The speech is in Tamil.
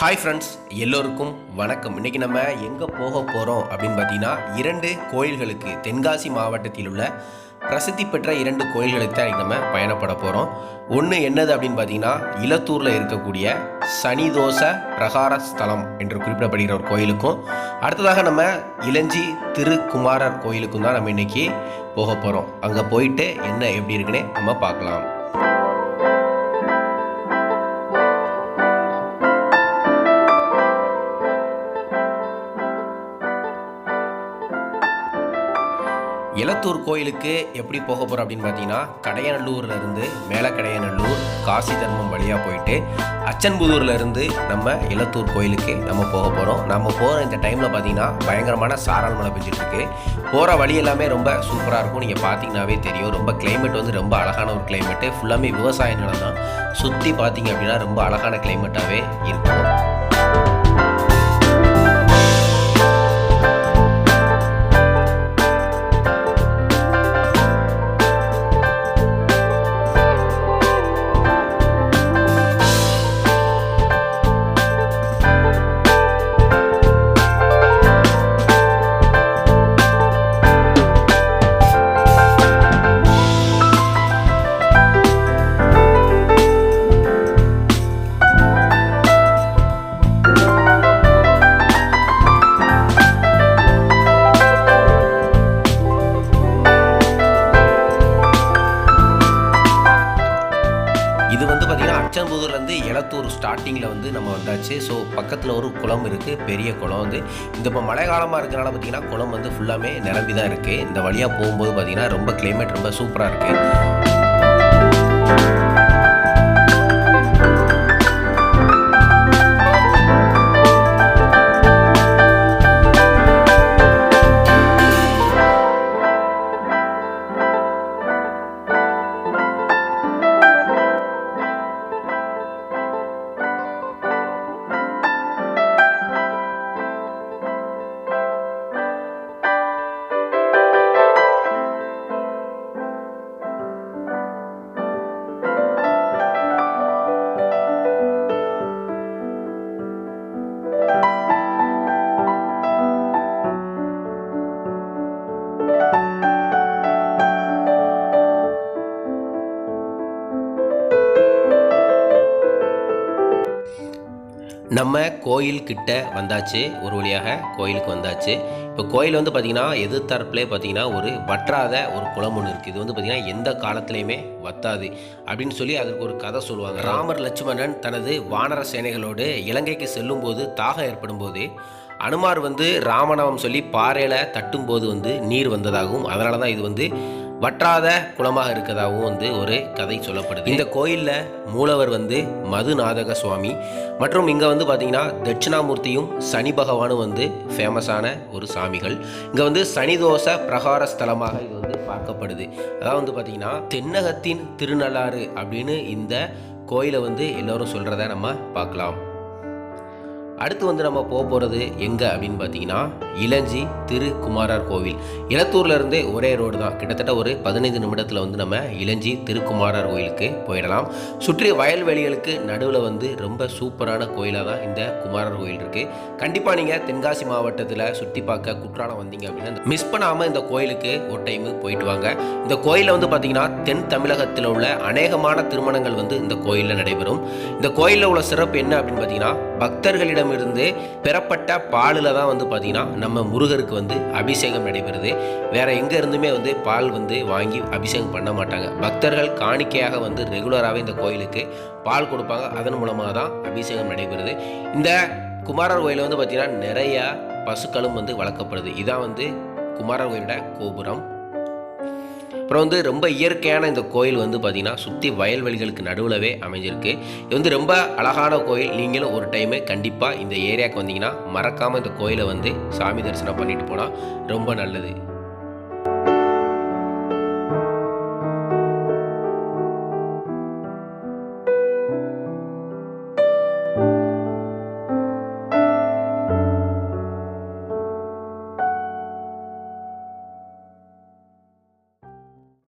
ஹாய் ஃப்ரெண்ட்ஸ், எல்லோருக்கும் வணக்கம். இன்றைக்கி நம்ம எங்கே போக போகிறோம் அப்படின்னு பார்த்தீங்கன்னா, 2 கோயில்களுக்கு, தென்காசி மாவட்டத்தில் உள்ள பிரசித்தி பெற்ற 2 கோயில்களுக்கு தான் நம்ம பயணப்பட போகிறோம். ஒன்று என்னது அப்படின்னு பார்த்தீங்கன்னா, இலத்தூரில் இருக்கக்கூடிய சனிதோஷ பிரகார ஸ்தலம் என்று குறிப்பிடப்படுகிற ஒரு கோயிலுக்கும், அடுத்ததாக நம்ம இளஞ்சி திருக்குமாரர் கோயிலுக்கும் தான் நம்ம இன்றைக்கி போக போகிறோம். அங்கே போயிட்டு என்ன எப்படி இருக்குன்னு நம்ம பார்க்கலாம். இலத்தூர் கோயிலுக்கு எப்படி போக போகிறோம் அப்படின்னு பார்த்தீங்கன்னா, கடையநல்லூர்லேருந்து மேலக்கடையநல்லூர் காசி தர்மம் வழியாக போயிட்டு அச்சன்புதூர்லேருந்து நம்ம இலத்தூர் கோயிலுக்கு நம்ம போக போகிறோம். நம்ம போகிற இந்த டைமில் பார்த்தீங்கன்னா பயங்கரமான சாரல் மழை பெஞ்சிட்ருக்கு. போகிற வழி எல்லாமே ரொம்ப சூப்பராக இருக்கும். நீங்கள் பார்த்தீங்கன்னாவே தெரியும். ரொம்ப கிளைமேட் வந்து ரொம்ப அழகான ஒரு கிளைமேட்டு. ஃபுல்லாமே விவசாய நிலம் தான். சுற்றி பார்த்தீங்க அப்படின்னா ரொம்ப அழகான கிளைமேட்டாகவே இருக்கும். இது வந்து பார்த்திங்கன்னா அச்சன்புதூர்லேருந்து எலத்தூர் ஸ்டார்டிங்கில் வந்து நம்ம வந்தாச்சு. ஸோ பக்கத்தில் ஒரு குளம் இருக்குது, பெரிய குளம் வந்து. இந்த இப்போ மழை காலமாக இருக்கிறனால பார்த்திங்கன்னா குளம் வந்து ஃபுல்லாமே நிரம்பி தான் இருக்குது. இந்த வழியாக போகும்போது பார்த்திங்கன்னா ரொம்ப கிளைமேட் ரொம்ப சூப்பராக இருக்குது. நம்ம கோயில் கிட்ட வந்தாச்சு. ஒரு வழியாக கோயிலுக்கு வந்தாச்சு. இப்போ கோயில் வந்து பார்த்திங்கன்னா எதிர்த்தரப்புலேயே பார்த்திங்கன்னா ஒரு வற்றாத ஒரு குளம் ஒன்று இருக்குது. இது வந்து பார்த்திங்கன்னா எந்த காலத்துலேயுமே வத்தாது அப்படின்னு சொல்லி அதுக்கு ஒரு கதை சொல்லுவாங்க. ராமர் லட்சுமணன் தனது வானர சேனைகளோடு இலங்கைக்கு செல்லும்போது தாகம் ஏற்படும் போது அனுமார் வந்து ராமநாமம் சொல்லி பாறையில் தட்டும்போது வந்து நீர் வந்ததாகவும், அதனால தான் இது வந்து வற்றாத குளமாக இருக்கதாகவும் வந்து ஒரு கதை சொல்லப்படுது. இந்த கோயிலில் மூலவர் வந்து மதுநாதக சுவாமி மற்றும் இங்கே வந்து பார்த்திங்கன்னா தட்சிணாமூர்த்தியும் சனி பகவானும் வந்து ஃபேமஸான ஒரு சாமிகள். இங்கே வந்து சனிதோஷ பிரகார ஸ்தலமாக இது வந்து பார்க்கப்படுது. அதாவது வந்து பார்த்திங்கன்னா தென்னகத்தின் திருநள்ளாறு அப்படின்னு இந்த கோயிலை வந்து எல்லோரும் சொல்கிறத நம்ம பார்க்கலாம். அடுத்து வந்து நம்ம போகிறது எங்கே அப்படின்னு பார்த்தீங்கன்னா, இளஞ்சி திருக்குமாரர் கோவில். இலத்தூர்லேருந்தே ஒரே ரோடு தான். கிட்டத்தட்ட ஒரு 15 நிமிடத்தில் வந்து நம்ம இளஞ்சி திருக்குமாரர் கோயிலுக்கு போயிடலாம். சுற்றி வயல்வெளிகளுக்கு நடுவில் வந்து ரொம்ப சூப்பரான கோயிலாக தான் இந்த குமாரர் கோயில் இருக்குது. கண்டிப்பாக நீங்கள் தென்காசி மாவட்டத்தில் சுற்றி பார்க்க குற்றாலம் வந்தீங்க அப்படின்னா மிஸ் பண்ணாமல் இந்த கோயிலுக்கு ஒரு டைமு போயிட்டு வாங்க. இந்த கோயிலில் வந்து பார்த்திங்கன்னா தென் தமிழகத்தில் உள்ள அநேகமான திருமணங்கள் வந்து இந்த கோயிலில் நடைபெறும். இந்த கோயிலில் உள்ள சிறப்பு என்ன அப்படின்னு பார்த்தீங்கன்னா, பக்தர்களிடம் இருந்து பெறப்பட்ட பாலில் தான் வந்து பார்த்திங்கன்னா நம்ம முருகருக்கு வந்து அபிஷேகம் நடைபெறுது. வேற எங்கே இருந்துமே வந்து பால் வந்து வாங்கி அபிஷேகம் பண்ண மாட்டாங்க. பக்தர்கள் காணிக்கையாக வந்து ரெகுலராகவே இந்த கோயிலுக்கு பால் கொடுப்பாங்க. அதன் மூலமாக தான் அபிஷேகம் நடைபெறுது. இந்த குமாரர் கோயிலில் வந்து பார்த்திங்கன்னா நிறைய பசுக்களும் வந்து வளர்க்கப்படுது. இதான் வந்து குமாரர் கோயிலோட கோபுரம். அப்புறம் வந்து ரொம்ப இயற்கையான இந்த கோயில் வந்து பார்த்திங்கன்னா சுற்றி வயல்வெளிகளுக்கு நடுவில்வே அமைஞ்சிருக்கு. இது வந்து ரொம்ப அழகான கோயில். நீங்களும் ஒரு டைமு கண்டிப்பாக இந்த ஏரியாவுக்கு வந்தீங்கன்னா மறக்காமல் இந்த கோயிலை வந்து சாமி தரிசனம் பண்ணிட்டு போனால் ரொம்ப நல்லது.